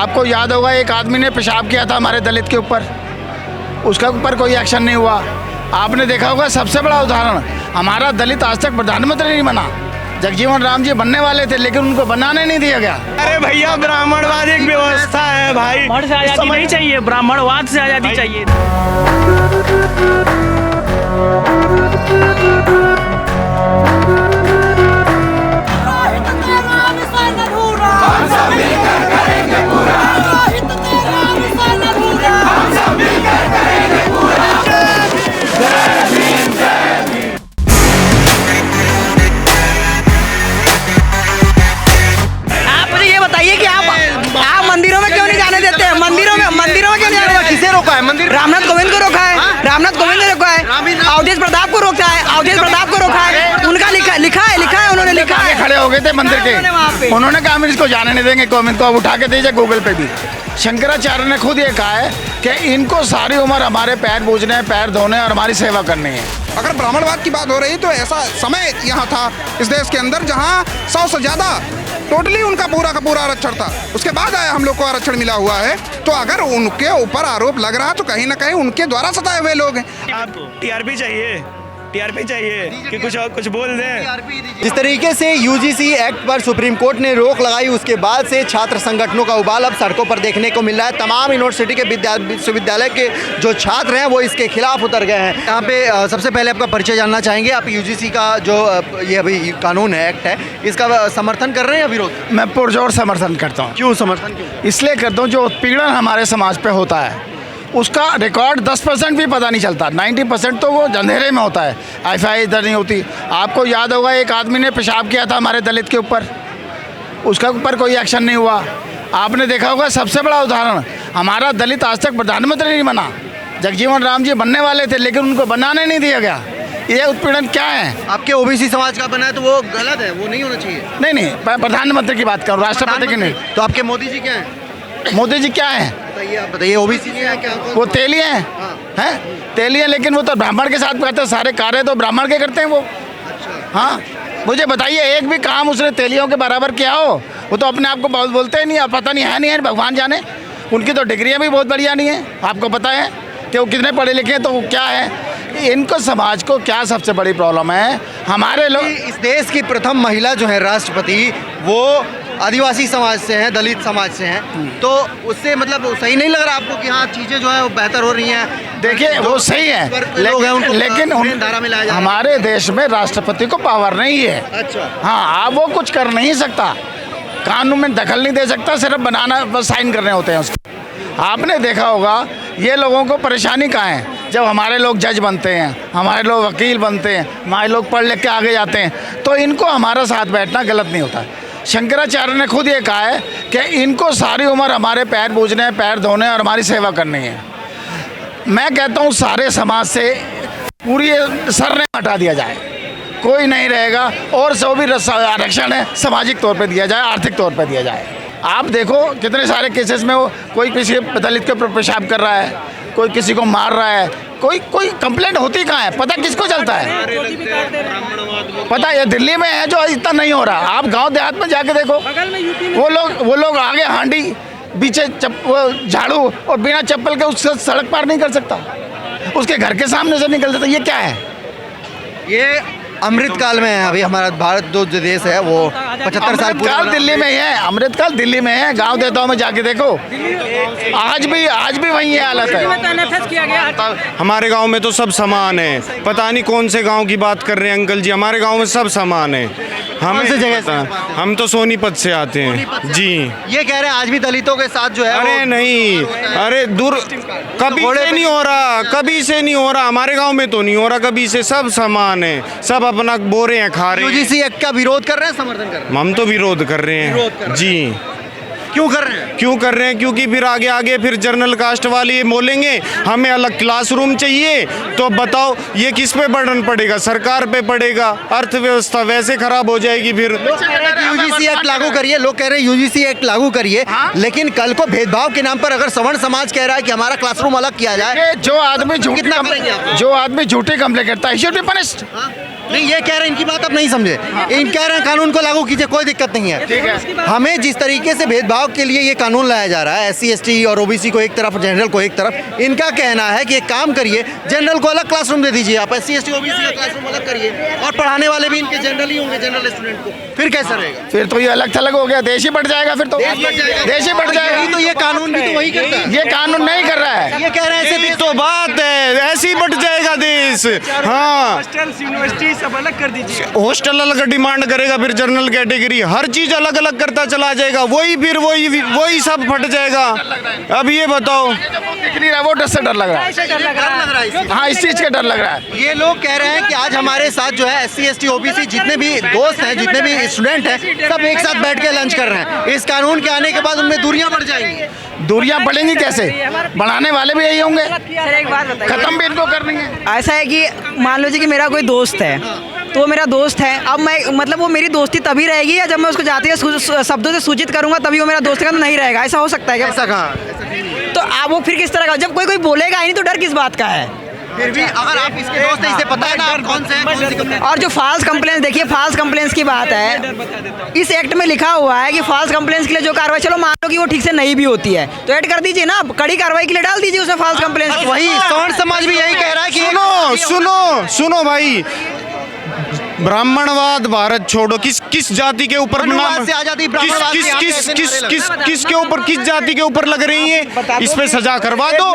आपको याद होगा एक आदमी ने पेशाब किया था हमारे दलित के ऊपर, उसका ऊपर कोई एक्शन नहीं हुआ। आपने देखा होगा सबसे बड़ा उदाहरण, हमारा दलित आज तक प्रधानमंत्री नहीं बना। जगजीवन राम जी बनने वाले थे लेकिन उनको बनाने नहीं दिया गया। अरे भैया ब्राह्मणवाद एक व्यवस्था है भाई, ब्राह्मण से आज़ादी नहीं चाहिए, ब्राह्मणवाद से आज़ादी चाहिए। बताइए कि आप मंदिरों में क्यों नहीं जाने देते हैं? मंदिरों में क्यों नहीं जाने देते? किसे रोका है? मंदिर रामनाथ कोविंद को रोका है, रामनाथ कोविंद ने रोका है, अवधेश प्रताप को रोका है, अवधेश प्रताप को रोका है। उनका लिखा है, उन्होंने लिखा है। खड़े हो गए थे मंदिर के, उन्होंने कहा हम इसको जाने नहीं देंगे कोविंद को, अब उठा के दीजिए गूगल पे भी। शंकराचार्य ने खुद ये कहा है कि इनको सारी उम्र हमारे पैर पूजने, पैर धोने और हमारी सेवा करनी है। अगर ब्राह्मणवाद की बात हो रही तो ऐसा समय यहाँ था इस देश के अंदर जहाँ 100 से ज़्यादा टोटली उनका पूरा का पूरा आरक्षण था, उसके बाद आया हम लोग को आरक्षण मिला हुआ है। तो अगर उनके ऊपर आरोप लग रहा तो कहीं ना कहीं उनके द्वारा सताए हुए लोग हैं। आपको टीआरपी चाहिए, टीआरपी चाहिए कि कुछ बोल दें। जिस तरीके से यूजीसी एक्ट पर सुप्रीम कोर्ट ने रोक लगाई, उसके बाद से छात्र संगठनों का उबाल अब सड़कों पर देखने को मिल रहा है। तमाम यूनिवर्सिटी के विश्वविद्यालय के जो छात्र हैं वो इसके खिलाफ उतर गए हैं। यहाँ पे सबसे पहले आपका परिचय जानना चाहेंगे। आप यूजीसी का जो ये अभी कानून है, एक्ट है, इसका समर्थन कर रहे हैं या विरोध? मैं पुरजोर समर्थन करता हूँ। क्यों समर्थन? क्यों? इसलिए करता हूँ जो उत्पीड़न हमारे समाज पे होता है उसका रिकॉर्ड 10% भी पता नहीं चलता, 90% तो वो अंधेरे में होता है, एफआईआर इधर नहीं होती। आपको याद होगा एक आदमी ने पेशाब किया था हमारे दलित के ऊपर, उसका ऊपर कोई एक्शन नहीं हुआ। आपने देखा होगा सबसे बड़ा उदाहरण, हमारा दलित आज तक प्रधानमंत्री नहीं बना। जगजीवन राम जी बनने वाले थे लेकिन उनको बनाने नहीं दिया गया। ये उत्पीड़न क्या है? आपके ओबीसी समाज का बना है तो वो गलत है, वो नहीं होना चाहिए। नहीं, मैं प्रधानमंत्री की बात करूँ, राष्ट्रपति की नहीं। तो आपके मोदी जी क्या हैं? मोदी जी क्या है? आप बताइए, ओबीसी है क्या? वो तेली हैं, हैं तेली हैं, लेकिन वो तो ब्राह्मण के साथ करते हैं, सारे कार्य तो ब्राह्मण के करते हैं वो। हाँ, मुझे बताइए एक भी काम उसने तेलियों के बराबर किया हो? वो तो अपने आप को बहुत बोलते ही नहीं, पता नहीं है, नहीं है, भगवान जाने। उनकी तो डिग्रियाँ भी बहुत बढ़िया नहीं है, आपको पता है कि वो कितने पढ़े लिखे हैं। तो वो क्या है, इनको समाज को क्या सबसे बड़ी प्रॉब्लम है? हमारे लोग, इस देश की प्रथम महिला जो है राष्ट्रपति, वो आदिवासी समाज से हैं, दलित समाज से हैं, तो उससे मतलब सही नहीं लग रहा आपको कि हाँ चीज़ें जो है वो बेहतर हो रही हैं? देखिए वो सही है, लेकिन हमारे देश में राष्ट्रपति को पावर नहीं है। अच्छा। हाँ, आप वो कुछ कर नहीं सकता, कानून में दखल नहीं दे सकता, सिर्फ बनाना, बस साइन करने होते हैं उसके। आपने देखा होगा ये लोगों को परेशानी कहाँ है, जब हमारे लोग जज बनते हैं, हमारे लोग वकील बनते हैं, हमारे लोग पढ़ लिख के आगे जाते हैं, तो इनको हमारा साथ बैठना गलत नहीं होता। शंकराचार्य ने खुद ये कहा है कि इनको सारी उम्र हमारे पैर पूजने, पैर धोने और हमारी सेवा करनी है। मैं कहता हूँ सारे समाज से पूरी सरने हटा दिया जाए, कोई नहीं रहेगा, और जो भी आरक्षण है सामाजिक तौर पे दिया जाए, आर्थिक तौर पे दिया जाए। आप देखो कितने सारे केसेस में वो कोई किसी दलित के ऊपर पेशाब कर रहा है, कोई किसी को मार रहा है, कोई कंप्लेंट होती कहाँ है? पता किसको चलता है? पता ये दिल्ली में है जो इतना नहीं हो रहा। आप गांव देहात में जाके देखो, वो लोग आगे हांडी, पीछे झाड़ू और बिना चप्पल के उससे सड़क पार नहीं कर सकता, उसके घर के सामने से निकल जाता। ये क्या है? ये अमृतकाल में है। अभी हमारा भारत जो देश है वो 75 साल पूरा दिल्ली में ही है, अमृतकाल दिल्ली में है। गांव देहातों में जाके देखो, आज भी वही हालत है। हमारे गांव में तो सब समान है, पता नहीं कौन से गांव की बात कर रहे हैं अंकल जी, हमारे गांव में सब समान है। हम से जगह हम तो सोनीपत से आते हैं जी। ये कह रहे हैं आज भी दलितों के साथ जो है, अरे नहीं, अरे दूर, कभी से नहीं हो रहा, कभी से नहीं हो रहा, हमारे गांव में तो नहीं हो रहा कभी से, सब समान है, सब अपना बोरे हैं, खा रहे हैं। यूजीसी एक्ट का विरोध कर रहे हैं, समर्थन कर रहे हैं? हम तो विरोध कर रहे हैं जी। क्यों कर रहे हैं? क्यों कर रहे हैं? क्योंकि फिर आगे फिर जनरल कास्ट वाले ये बोलेंगे हमें अलग क्लासरूम चाहिए, तो बताओ ये किस पे बर्डन पड़ेगा? सरकार पे पड़ेगा, अर्थव्यवस्था वैसे खराब हो जाएगी। फिर यूजीसी एक्ट लागू करिए, लोग कह रहे हैं यूजीसी एक्ट लागू करिए, लेकिन कल को भेदभाव के नाम पर अगर सवर्ण समाज कह रहा है कि हमारा क्लासरूम अलग किया जाए, जो आदमी झूठी कंप्लेंट करता है, शुड बी पनिश्ड। नहीं, ये कह रहे हैं, इनकी बात आप नहीं समझे। इन कह रहे हैं कानून को लागू कीजिए, कोई दिक्कत नहीं है। ठीक है। हमें जिस तरीके से भेदभाव के लिए ये कानून लाया जा रहा है, SC ST और OBC को एक तरफ, जनरल को एक तरफ, इनका कहना है कि एक काम करिए, जनरल को अलग क्लासरूम दे दीजिए, आप SC ST OBC का क्लासरूम अलग करिए, और पढ़ाने वाले भी इनके जनरल ही होंगे, जनरल स्टूडेंट को। फिर कैसा रहेगा? फिर तो ये अलग थलग हो गया, देश ही बढ़ जाएगा फिर तो। देश ही बढ़ जाएगा। तो ये कानून भी तो वही करता है। ये कानून नहीं कर रहा है। ये कह रहे हैं ऐसी तो बात है, ऐसे ही बढ़ जाएगा देश। हाँ, हॉस्टल्स, यूनिवर्सिटी सब अलग कर दीजिए। हॉस्टल अलग डिमांड करेगा, फिर जनरल कैटेगरी, हर चीज अलग अलग करता चला जाएगा, वही सब फट जाएगा। अब ये बताओ, दिख नहीं रहा, वो डर से डर लग रहा है। हाँ, इस चीज का डर लग रहा है। ये लोग कह रहे हैं कि आज हमारे साथ जो है SC ST OBC जितने भी दोस्त हैं, जितने भी स्टूडेंट हैं, सब एक साथ बैठ के लंच कर रहे हैं। इस कानून के आने के बाद उनमें दूरियां बढ़ जाएंगी। दूरियां बढ़ेंगी कैसे? बढ़ाने वाले भी यही होंगे, सर एक बात बताइए, खत्म भी इनको करनी है। ऐसा है कि मान लीजिए कि मेरा कोई दोस्त है, तो वो मेरा दोस्त है, अब मैं मतलब वो मेरी दोस्ती तभी रहेगी या जब मैं उसको जाते हुए शब्दों से सूचित करूंगा तभी वो मेरा दोस्त का नहीं रहेगा? ऐसा हो सकता है क्या? ऐसा कहाँ? तो आप वो फिर किस तरह का, जब कोई बोलेगा ही नहीं तो डर किस बात का है? फिर भी अगर आप इसके दोस्त हैं, इसे पता है ना आप कौन से हैं, कौन सी कंपनी? और जो फॉल्स कंप्लेंट्स, देखिए फॉल्स कंप्लेंट्स की बात है, इस एक्ट में लिखा हुआ है कि फॉल्स कंप्लेंट्स के लिए जो कार्रवाई, चलो मान लो कि वो ठीक से नहीं भी होती है तो ऐड कर दीजिए ना, कड़ी कार्रवाई के लिए डाल दीजिए उसमें फॉल्स कंप्लेंट्स। वही सवर्ण समाज भी यही कह रहा है कि सुनो भाई, ब्राह्मणवाद भारत छोड़ो, किस जाति के ऊपर ब्राह्मणवाद से आजादी, ब्राह्मणवाद से यहाँ कैसे किसके ऊपर, किस जाति के ऊपर लग रही है? इस पे सजा करवा दो,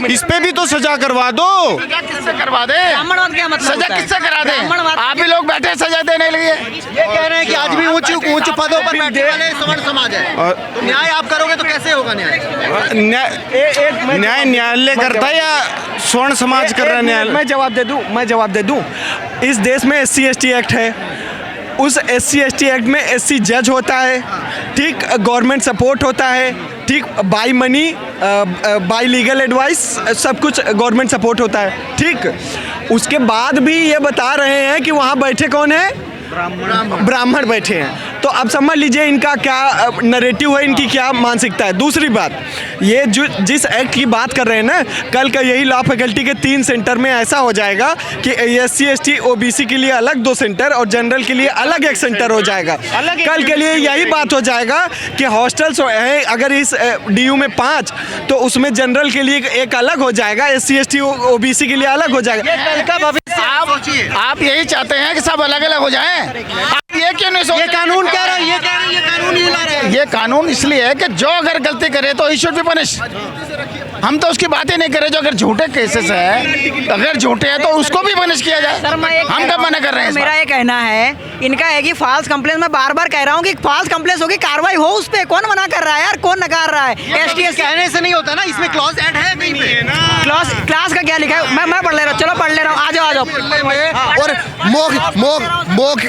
इस पे भी तो सजा करवा दो। किससे करवा दे? ब्राह्मणवाद क्या मतलब? सजा किससे करा दे? आप ही लोग बैठे सजा देने लगे। ये कह रहे हैं कि आज भी ऊंचे पदों पर बैठने वाले सवर्ण समाज है, तो न्याय आप करोगे तो कैसे होगा न्याय? न्यायालय करता है या स्वर्ण समाज कर रहा है न्यायालय? मैं जवाब दे दूं। इस देश में SC ST एक्ट है, उस SC ST एक्ट में SC जज होता है, ठीक, गवर्नमेंट सपोर्ट होता है, ठीक, by money, by legal advice, सब कुछ गवर्नमेंट सपोर्ट होता है, ठीक। उसके बाद भी ये बता रहे हैं कि वहाँ बैठे कौन है? ब्राह्मण बैठे हैं। तो अब समझ लीजिए इनका क्या नरेटिव है, इनकी क्या मानसिकता है। दूसरी बात, ये जो जिस एक्ट की बात कर रहे हैं ना, कल का यही लॉ फैकल्टी के 3 सेंटर में ऐसा हो जाएगा कि SC ST OBC के लिए अलग 2 सेंटर और जनरल के लिए अलग 1 सेंटर हो जाएगा। कल के लिए यही बात हो जाएगा कि हॉस्टल्स है अगर इस DU में 5 तो उसमें जनरल के लिए एक अलग हो जाएगा, SC ST OBC के लिए अलग हो जाएगा। कल का भविष्य आप यही चाहते हैं कि सब अलग अलग हो जाएं? आप ये क्यों नहीं सोचते? ये कानून कह रहा है, ये कानून ही ला रहा है। ये कानून इसलिए है कि जो अगर गलती करे तो ही शुड बी पनिश। हम तो उसकी बात ही नहीं कर रहे, जो अगर झूठे केसेस है, अगर झूठे हैं तो उसको भी पनिश किया जाए। हम कब मना कर रहे हैं? मेरा ये कहना है, इनका है कि फॉल्स कंप्लेंट, मैं बार बार कह रहा हूँ कि फॉल्स कंप्लेंट होगी, कार्रवाई हो उस पर। कौन मना कर रहा है यार? कौन नकार रहा है? ST कहने से नहीं होता ना, इसमें क्लॉज ऐड है कहीं पे? क्लास का क्या लिखा है? मैं पढ़ ले रहा हूँ, चलो पढ़ ले रहा हूँ, आ जाओ। और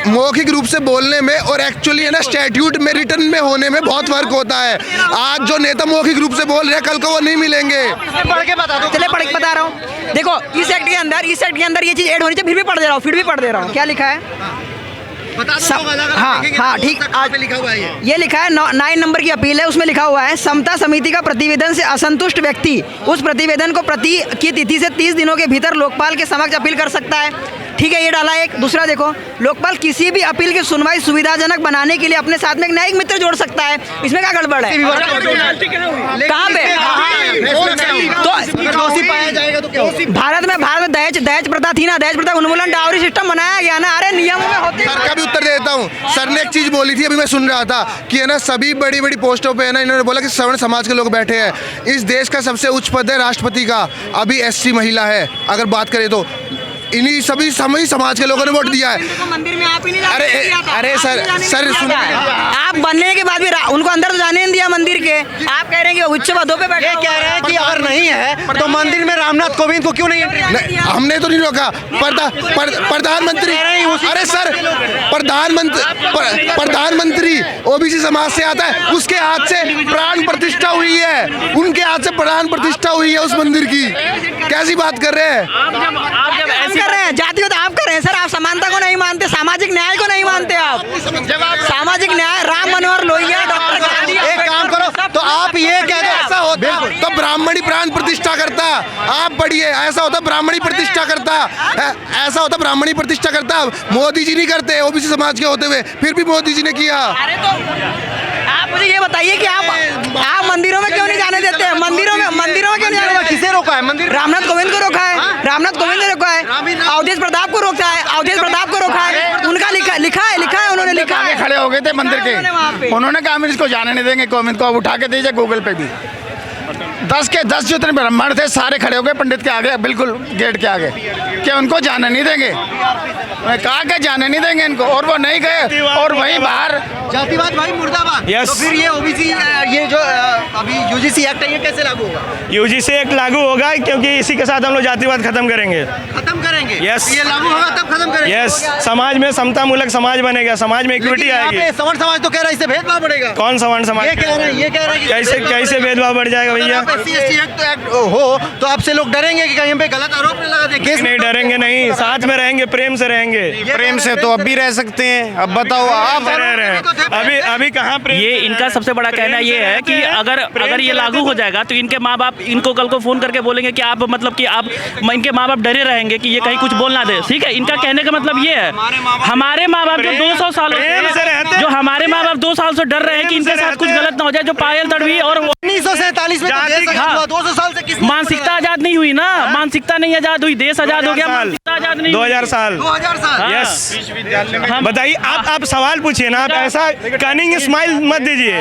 मौखिक रूप से बोलने में और एक्चुअली है ना स्टैट्यूट में रिटर्न में होने में बहुत फर्क होता है। आज जो नेता मौखिक रूप से बोल रहे हैं, कल को वो नहीं मिलेंगे। पढ़ के बता दो। चले पढ़ के बता रहा हूँ। देखो इस एक्ट के अंदर ये चीज ऐड होनी चाहिए, फिर भी पढ़ दे रहा हूँ। क्या लिखा है? हाँ ठीक, आज लिखा हुआ है ये लिखा है 9 नंबर की अपील है, उसमें लिखा हुआ है समता समिति का प्रतिवेदन से असंतुष्ट व्यक्ति उस प्रतिवेदन को प्रति की तिथि से 30 दिनों के भीतर लोकपाल के समक्ष अपील कर सकता है। ठीक है, ये डाला एक। दूसरा देखो, लोकपाल किसी भी अपील की सुनवाई सुविधाजनक बनाने के लिए अपने साथ में एक न्यायिक मित्र जोड़ सकता है। इसमें क्या गड़बड़ है? कहाँ पे? तो दोषी पाया जाएगा तो क्या होगा? भारत में दहेज प्रथा थी ना, दहेज प्रथा उन्मूलन डाउरी सिस्टम बनाया गया ना। अरे नियमों में होते। सर का भी उत्तर देता हूँ। सर ने एक चीज बोली थी, अभी मैं सुन रहा था कि है ना सभी बड़ी बड़ी पोस्टों पे है ना, इन्होंने बोला कि सवर्ण समाज के लोग बैठे हैं। इस देश का सबसे उच्च पद है राष्ट्रपति का, अभी SC महिला है। अगर बात करें तो इन्हीं सभी समाज के लोगों ने वोट दिया है। मंदिर में आप ही नहीं अरे सर सुन, आप बनने के बाद भी उनको अंदर तो जाने नहीं दिया मंदिर के। आप कह रहे हैं कि उच्च पदों पे बैठे। ये कह रहे हैं कि अगर नहीं है तो मंदिर में रामनाथ कोविंद को क्यों नहीं एंट्री? हमने तो नहीं रोका। प्रधानमंत्री, अरे सर प्रधानमंत्री OBC समाज से आता है, उसके हाथ से प्राण प्रतिष्ठा हुई है, उनके हाथ से प्राण प्रतिष्ठा हुई है उस मंदिर की। कैसी बात कर रहे हैं? आप कर रहे हैं जाति तो आप कर रहे हैं सर। आप समानता को नहीं मानते, सामाजिक न्याय को नहीं मानते। आप सामाजिक न्याय, राम मनोहर लोहिया, डॉक्टर, एक काम करो तो आप ये कह दो, ऐसा होता तो ब्राह्मणी प्राण प्रतिष्ठा करता, आप पढ़िए, ऐसा होता ब्राह्मणी प्रतिष्ठा करता, ऐसा होता ब्राह्मणी प्रतिष्ठा करता। मोदी जी नहीं करते, ओबीसी समाज के होते हुए, फिर भी मोदी जी ने किया। अरे तो आप मुझे ये बताइए कि आप मंदिरों में क्यों नहीं जाने देते हैं? मंदिरों में क्यों नहीं जाने देते? किसे रोका है? मंदिर रामनाथ कोविंद को रोका है, रामनाथ कोविंद ने रोका है, अवधेश प्रताप को रोका है, अवधेश प्रताप को रोका है, उनका लिखा है, उन्होंने लिखा आगे है। खड़े हो गए थे मंदिर वहाँ पे। के, उन्होंने कहा हम इसको जाने नहीं देंगे, कोविंद को। अब उठा के दीजिए गूगल पे भी, 10 के 10 जितने ब्राह्मण थे सारे खड़े हो गए पंडित के आगे, बिल्कुल गेट के आगे, कि उनको जाने नहीं देंगे। मैं कहा कि जाने नहीं देंगे इनको, और वो नहीं गए, और वहीं बाहर जातिवाद भाई मुर्दाबाद। Yes. तो फिर ये ओबीसी ये जो अभी यूजीसी एक्ट है ये कैसे लागू होगा? यूजीसी एक्ट लागू होगा क्योंकि इसी के साथ हम लोग जातिवाद खत्म करेंगे। खत्म करेंगे? Yes. ये लागू होगा तब खत्म करेंगे? यस, समाज में समतामूलक समाज बनेगा, समाज में इक्विटी लेकिन यहाँ आएगी। पे सवर्ण समाज तो कह रहा है इससे भेदभाव बढ़ेगा। कौन सवर्ण समाज? ये कह रहे हैं कैसे कैसे भेदभाव बढ़ जाएगा भैया? SC/ST एक्ट हो तो आपसे लोग डरेंगे कि कहीं पे गलत आरोप न लगा दे। केस नहीं डरेंगे, नहीं, साथ में रहेंगे, प्रेम से रहेंगे। प्रेम से तो अब भी रह सकते हैं। अब बताओ आप रह रहे हैं, अभी कहाँ प्रेम? ये इनका सबसे बड़ा कहना ये है कि अगर ये लागू हो जाएगा तो इनके माँ बाप इनको कल को फोन करके बोलेंगे कि आप मतलब कि आप इनके माँ बाप डरे रहेंगे कि ये कहीं कुछ बोल ना दे। ठीक है, इनका कहने का मतलब ये है हमारे माँ बाप जो 200 सालों से, जो हमारे माँ बाप 2 साल से डर रहे हैं कि इनके साथ कुछ गलत ना हो जाए, जो पायल तड़वी और 1947 में तो देश आजाद हुआ, 200 साल से किस मानसिकता आजाद नहीं हुई ना, मानसिकता नहीं आजाद हुई, देश आजाद हो गया, मानसिकता आजाद नहीं 2000 साल। 2000 साल। यस, बताइए आप सवाल पूछिए ना, आप ऐसा कनिंग स्माइल मत दीजिए।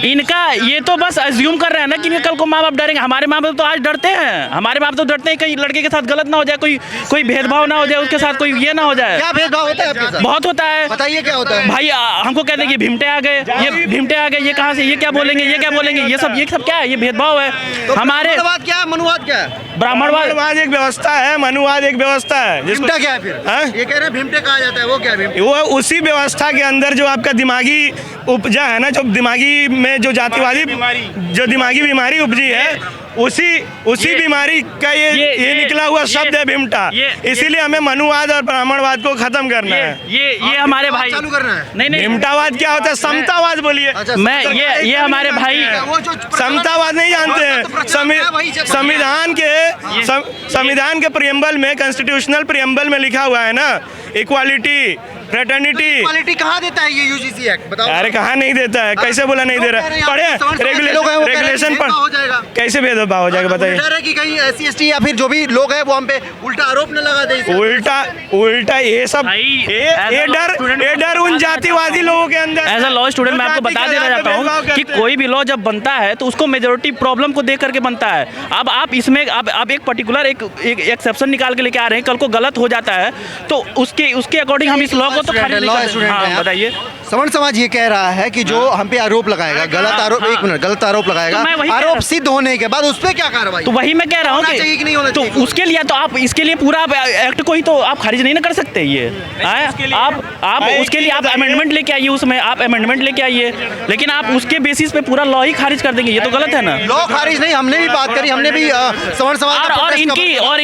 इनका ये तो बस अज्यूम कर रहे हैं ना कि कल को माँ बाप डरेंगे। हमारे माँ बाप तो आज डरते हैं, हमारे बाप तो डरते हैं कहीं लड़के के साथ गलत ना हो जाए, कोई भेदभाव ना हो जाए, उसके साथ कोई ये ना हो जाए। क्या भेदभाव होता है आपके साथ? बहुत होता है। बताइए क्या होता है? भाई हमको कहते हैं कि भीमटे आ गए, ये भीमटे आ गए, ये कहाँ से, ये क्या बोलेंगे, ये क्या बोलेंगे, ये सब क्या है? ये भेदभाव है। हमारे ब्राह्मणवाद क्या है, मनुवाद क्या है? ब्राह्मणवाद एक व्यवस्था है, मनुवाद एक व्यवस्था है। भीमटा क्या है फिर? हाँ? ये कह रहे हैं भीमटे कहा जाता है, वो क्या है भीमटे? वो उसी व्यवस्था के अंदर जो आपका दिमागी उपजा है ना, जो दिमागी में जो जातिवादी जो दिमागी बीमारी उपजी है, उसी बीमारी का ये निकला हुआ शब्द है भीमटा। इसीलिए हमें मनुवाद और ब्राह्मणवाद को खत्म करना है। ये हमारे भाई चालू करना है। नहीं भीमटावाद क्या होता है? समतावाद बोलिए। मैं ये हमारे भाई समतावाद नहीं जानते हैं। संविधान के प्रियम्बल में, कॉन्स्टिट्यूशनल प्रियम्बल में लिखा हुआ है ना, इक्वालिटी, फ्रेटर्निटी। इक्वालिटी कहाँ देता है ये यूजीसी एक्ट? बताओ। अरे कहाँ नहीं देता है? कैसे बोला नहीं दे रहा? पढ़े रेगुलेशन पर हो जाएगा। कैसे भेदभाव हो जाएगा बताइए? डर है कि कहीं SC/ST या फिर जो भी लोग हैं वो हम पे उल्टा आरोप न लगा दे। उल्टा ये सब ये डर उन जातिवादी लोगों के अंदर। एज अ लॉ स्टूडेंट मैं आपको बता देना चाहता हूँ कि कोई भी लॉ जब बनता है तो उसको मेजोरिटी प्रॉब्लम को देख करके बनता है। अब आप इसमें आप एक पर्टिकुलर एक एक्सेप्शन निकाल के लेके आ रहे हैं, कल को गलत हो जाता है तो उसके अकॉर्डिंग हम इस लॉ को तो खारिज नहीं कर सकते। हाँ, बताइए। सवर्ण समाज ये कह रहा है कि जो हम पे आरोप लगाएगा, गलत आरोप, एक मिनट, गलत आरोप लगाएगा, आरोप सिद्ध होने के बाद उस पे क्या कार्रवाई? तो वही मैं कह रहा हूँ कि तो उसके लिए तो आप इसके लिए पूरा एक्ट को ही तो आप खारिज नहीं ना कर सकते। ये आप उसके लिए आप अमेंडमेंट लेके आइए, उसमें आप अमेंडमेंट लेके आइए, लेकिन आप उसके बेसिस पे पूरा लॉ ही खारिज कर देंगे, ये तो गलत है ना। लॉ खारिज नहीं, हमने भी बात करी, हमने भी सवर्ण समाज और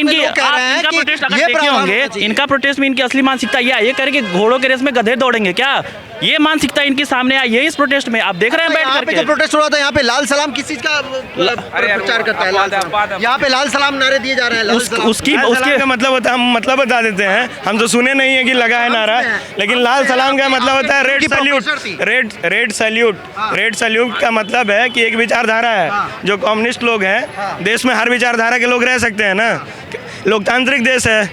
इनका प्रोटेस्ट में इनकी असली मानसिकता ये करे कि घोड़ों के रेस में गधे दौड़ेंगे क्या, ये मानसिकता इनके सामने आई है इस प्रोटेस्ट में। आप देख रहे हैं बैठ करके जो प्रोटेस्ट हो रहा था यहाँ पे लाल सलाम किस चीज का प्रचार करता है? यहाँ पे लाल सलाम नारे दिए जा रहे हैं। उसके मतलब होता है, हम मतलब बता देते हैं, हम तो सुने नहीं है कि लगा है नारा, लेकिन लाल सलाम का मतलब होता है रेड सैल्यूट। रेड सैल्यूट का मतलब है कि एक विचारधारा है, जो कम्युनिस्ट लोग हैं, देश में हर विचारधारा के लोग रह सकते हैं ना, लोकतांत्रिक देश है,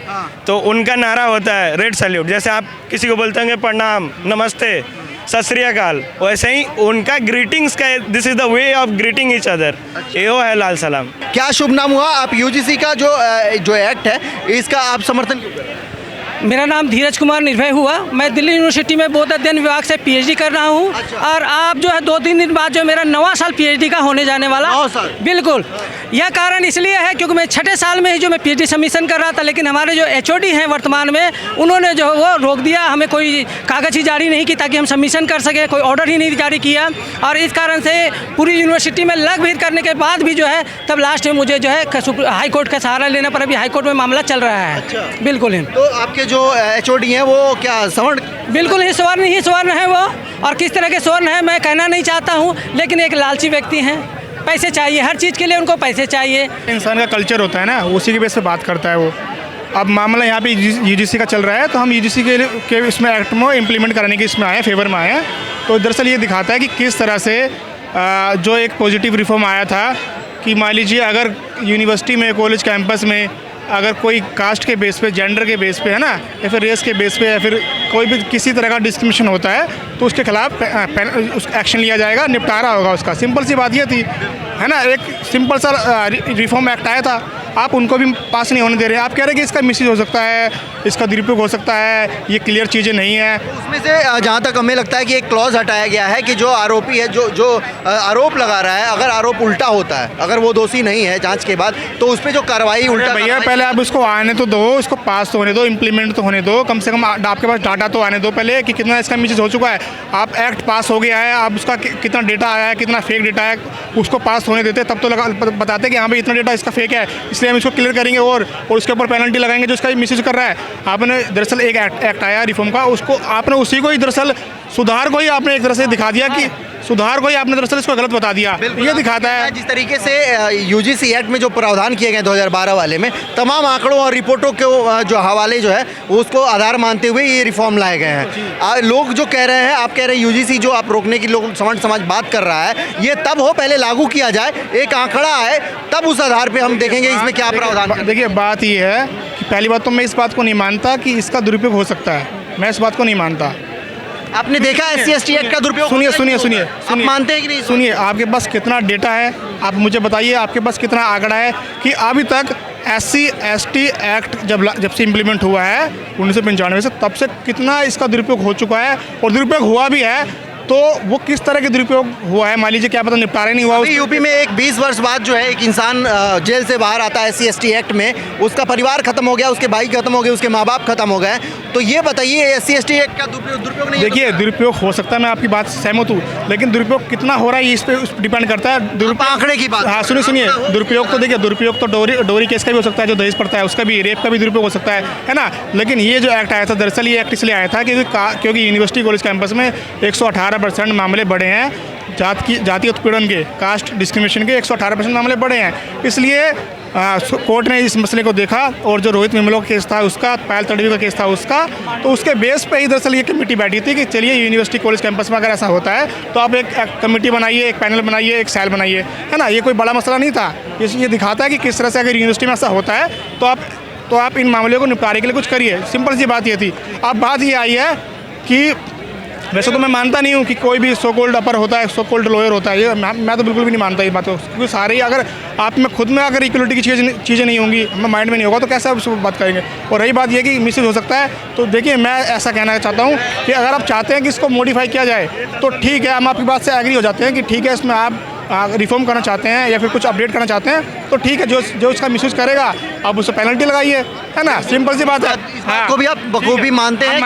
तो उनका नारा होता है रेड सैल्यूट। जैसे आप किसी को बोलते हैं प्रणाम, नमस्ते, सत श्री अकाल, वैसे ही उनका ग्रीटिंग्स का this is the way of greeting each other, ये है लाल सलाम। क्या शुभ नाम हुआ? आप यूजीसी का जो एक्ट है इसका आप समर्थन क्यों कर रहे हैं? मेरा नाम धीरज कुमार निर्भय हुआ। मैं दिल्ली यूनिवर्सिटी में बौद्ध अध्ययन विभाग से PhD कर रहा हूँ। और आप जो है 2-3 दिन बाद जो मेरा 9वां साल PhD का होने जाने वाला। 9 साल? बिल्कुल। यह कारण इसलिए है क्योंकि मैं 6ठे साल में ही जो मैं PhD सबमिशन कर रहा था, लेकिन हमारे जो HOD हैं वर्तमान में, उन्होंने जो वो रोक दिया, हमें कोई कागज़ ही जारी नहीं की ताकि हम सबमिशन कर सकें, कोई ऑर्डर ही नहीं जारी किया। और इस कारण से पूरी यूनिवर्सिटी में लग भीड़ करने के बाद भी जो है तब लास्ट में मुझे जो है हाई कोर्ट का सहारा लेना पड़ा। अभी हाई कोर्ट में मामला चल रहा है। बिल्कुल ही। तो आपके जो HOD हैं वो क्या सवर्ण? बिल्कुल ही स्वर्ण है वो, और किस तरह के स्वर्ण है मैं कहना नहीं चाहता हूँ, लेकिन एक लालची व्यक्ति हैं पैसे चाहिए, हर चीज़ के लिए उनको पैसे चाहिए। इंसान का कल्चर होता है ना, उसी के बेस पे बात करता है वो। अब मामला यहाँ पे यूजीसी का चल रहा है, तो हम यूजीसी के इसमें एक्ट में इम्प्लीमेंट कराने के इसमें आए हैं, फेवर में आए हैं। तो दरअसल ये दिखाता है कि किस तरह से जो एक पॉजिटिव रिफॉर्म आया था कि मान लीजिए अगर यूनिवर्सिटी में, कॉलेज कैंपस में अगर कोई कास्ट के बेस पे, जेंडर के बेस पे है ना, या फिर रेस के बेस पे, या फिर कोई भी किसी तरह का डिस्क्रिमिनेशन होता है तो उसके खिलाफ एक्शन लिया जाएगा, निपटारा होगा उसका। सिंपल सी बात ये थी, है ना। एक सिंपल सा रिफॉर्म एक्ट आया था, आप उनको भी पास नहीं होने दे रहे हैं। आप कह रहे हैं कि इसका मिसयूज हो सकता है, इसका दुरुपयोग हो सकता है, ये क्लियर चीज़ें नहीं है। उसमें से जहाँ तक हमें लगता है कि एक क्लॉज हटाया गया है कि जो आरोपी है, जो आरोप लगा रहा है, अगर आरोप उल्टा होता है, अगर वो दोषी नहीं है जांच के बाद, तो उस पर जो कार्रवाई उल्टा। भैया पहले आप उसको आने तो दो, उसको पास तो होने दो, इम्प्लीमेंट तो होने दो, कम से कम आपके पास डाटा तो आने दो पहले कि कितना इसका मिसयूज हो चुका है। आप एक्ट पास हो गया है, आप उसका कितना डेटा आया है, कितना फेक डेटा है, उसको पास होने देते, तब तो बताते कि हाँ भाई इतना डेटा इसका फेक है, इसलिए हम इसको क्लियर करेंगे और उसके ऊपर पेनल्टी लगाएंगे जो इसका मिसयूज कर रहा है। आपने दरअसल एक एक्ट आया रिफॉर्म का, उसको आपने उसी को ही दरअसल सुधार को ही आपने एक तरह से दिखा दिया कि सुधार को ही आपने दरअसल इसको गलत बता दिया। ये दिखाता है जिस तरीके से यूजीसी एक्ट में जो प्रावधान किए गए 2012 वाले में, तमाम आंकड़ों और रिपोर्टों के जो हवाले जो है उसको आधार मानते हुए ये रिफॉर्म लाए गए हैं। लोग जो कह रहे हैं, आप कह रहे हैं यूजीसी जो आप रोकने की लोग समाज बात कर रहा है, ये तब हो पहले लागू किया जाए, एक आंकड़ा आए, तब उस आधार पर हम देखेंगे इसमें क्या प्रावधान। देखिए बात ये है कि पहली बात तो मैं इस बात को नहीं मानता कि इसका दुरुपयोग हो सकता है, मैं इस बात को नहीं मानता। आपने देखा SC/ST एक्ट का दुरुपयोग? सुनिए मानते हैं कि नहीं? सुनिए, आपके पास कितना डेटा है, आप मुझे बताइए, आपके पास कितना आंकड़ा है कि अभी तक SC/ST एक्ट जब से इम्प्लीमेंट हुआ है 1995 से, तब से कितना इसका दुरुपयोग हो चुका है, और दुरुपयोग हुआ भी है तो वो किस तरह के दुरुपयोग हुआ है, मान लीजिए क्या पता निपटारा नहीं हुआ। यूपी में एक 20 वर्ष बाद जो है एक इंसान जेल से बाहर आता है SC/ST एक्ट में, उसका परिवार खत्म हो गया, उसके भाई खत्म हो गए, उसके माँ बाप खत्म हो गए, तो ये बताइए SC/ST एक्ट का दुरुपयोग नहीं? देखिए दुरुपयोग हो सकता है, मैं आपकी बात से सहमत हूँ, लेकिन दुरुपयोग कितना हो रहा है इस पर डिपेंड करता है। आंकड़े की बात। हाँ सुनिए, दुरुपयोग तो देखिए, दुरुपयोग तो डोरी केस का भी हो सकता है, जो दहेज पड़ता है उसका भी, रेप का भी दुरुपयोग हो सकता है ना। लेकिन ये जो एक्ट आया था, दरअसल ये एक्ट इसलिए आया था क्योंकि यूनिवर्सिटी कॉलेज कैंपस में 118% मामले बढ़े हैं जाति उत्पीड़न के, कास्ट डिस्क्रिमिनेशन के 118% मामले बढ़े हैं। इसलिए कोर्ट ने इस मसले को देखा, और जो रोहित विमलो का केस था उसका, पायल तड़वी का केस था उसका, तो उसके बेस पे ही दरअसल ये कमेटी बैठी थी कि चलिए यूनिवर्सिटी कॉलेज कैंपस में अगर ऐसा होता है तो आप एक कमेटी बनाइए, एक पैनल बनाइए, एक सेल बनाइए, है ना। ये कोई बड़ा मसला नहीं था। ये दिखाता है कि किस तरह से अगर यूनिवर्सिटी में ऐसा होता है तो आप इन मामलों को निपटारे के लिए कुछ करिए। सिंपल सी बात ये थी। अब बात ये आई है कि वैसे तो मैं मानता नहीं हूँ कि कोई भी सो कॉल्ड अपर होता है, सो कॉल्ड लोअर होता है, ये मैं तो बिल्कुल भी नहीं मानता इस बात को, क्योंकि सारे ही अगर आप में खुद में अगर इक्वलिटी की चीज़ें नहीं होंगी, हमें माइंड में नहीं होगा, तो कैसे आप उसको बात करेंगे। और रही बात ये कि मिसयूज हो सकता है, तो देखिए मैं ऐसा कहना चाहता हूँ कि अगर आप चाहते हैं कि इसको मॉडिफाई किया जाए तो ठीक है, हम आपकी बात से एग्री हो जाते हैं कि ठीक है, इसमें आप रिफॉर्म करना चाहते हैं या फिर कुछ अपडेट करना चाहते हैं तो ठीक है, जो इसका मिसयूज करेगा आप उससे पेनल्टी लगाइए, है ना। सिंपल सी बात है। हाँ, को भी आप बखूबी मानते हैं,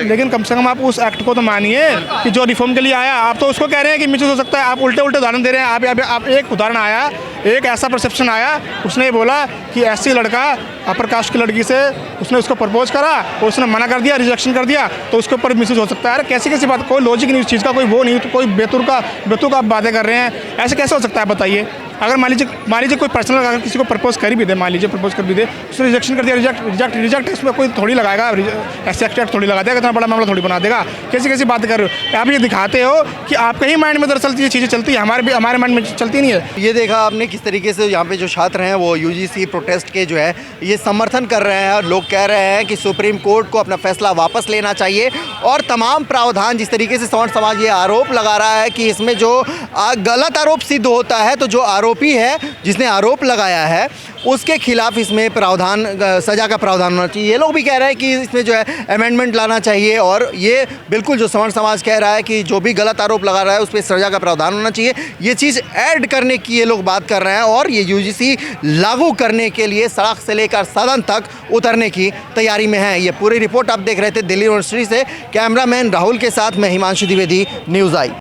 लेकिन कम से कम आप उस एक्ट को तो मानिए कि जो रिफॉर्म के लिए आया। आप तो उसको कह रहे हैं कि मिसयूज हो सकता है, आप उल्टे उदाहरण दे रहे हैं। आप एक उदाहरण आया, एक ऐसा परसेप्शन आया, उसने बोला कि SC लड़का अपर कास्ट की लड़की से उसने उसको प्रपोज करा और उसने मना कर दिया, रिजेक्शन कर दिया, तो उसके ऊपर मिसयूज हो सकता है। अरे कैसी बात, कोई लॉजिक नहीं उस चीज़ का, कोई वो नहीं, तो कोई बेतुका आप बातें कर रहे हैं, ऐसे कैसे हो सकता है बताइए। अगर मान लीजिए कोई पर्सनल अगर किसी को प्रपोज कर भी दे, मान लीजिए प्रपोज कर भी दे, उसने रिजेक्शन कर दिया, रिजेक्ट इसमें कोई थोड़ी लगाएगा, ऐसे एक्ट थोड़ी लगा देगा, इतना बड़ा मामला थोड़ी बना देगा। कैसी बात कर रहे हो आप। ये दिखाते हो कि आपके ही माइंड में दरअसल ये चीज़ें चलती है, हमारे माइंड में चलती नहीं है। ये देखा आपने किस तरीके से यहाँ पे जो छात्र हैं वो UGC प्रोटेस्ट के जो है ये समर्थन कर रहे हैं, और लोग कह रहे हैं कि सुप्रीम कोर्ट को अपना फैसला वापस लेना चाहिए, और तमाम प्रावधान जिस तरीके से समाज ये आरोप लगा रहा है कि इसमें जो गलत आरोप सिद्ध होता है, तो जो आरोपी है जिसने आरोप लगाया है उसके खिलाफ इसमें प्रावधान, सज़ा का प्रावधान होना चाहिए। ये लोग भी कह रहे हैं कि इसमें जो है अमेंडमेंट लाना चाहिए, और ये बिल्कुल जो समाज कह रहा है कि जो भी गलत आरोप लगा रहा है उस पर सज़ा का प्रावधान होना चाहिए। ये चीज़ ऐड करने की ये लोग बात कर रहे हैं, और ये UGC लागू करने के लिए सड़क से लेकर सदन तक उतरने की तैयारी में है। ये पूरी रिपोर्ट आप देख रहे थे दिल्ली यूनिवर्सिटी से। कैमरामैन राहुल के साथ मैं हिमांशु द्विवेदी, न्यूज़ आई।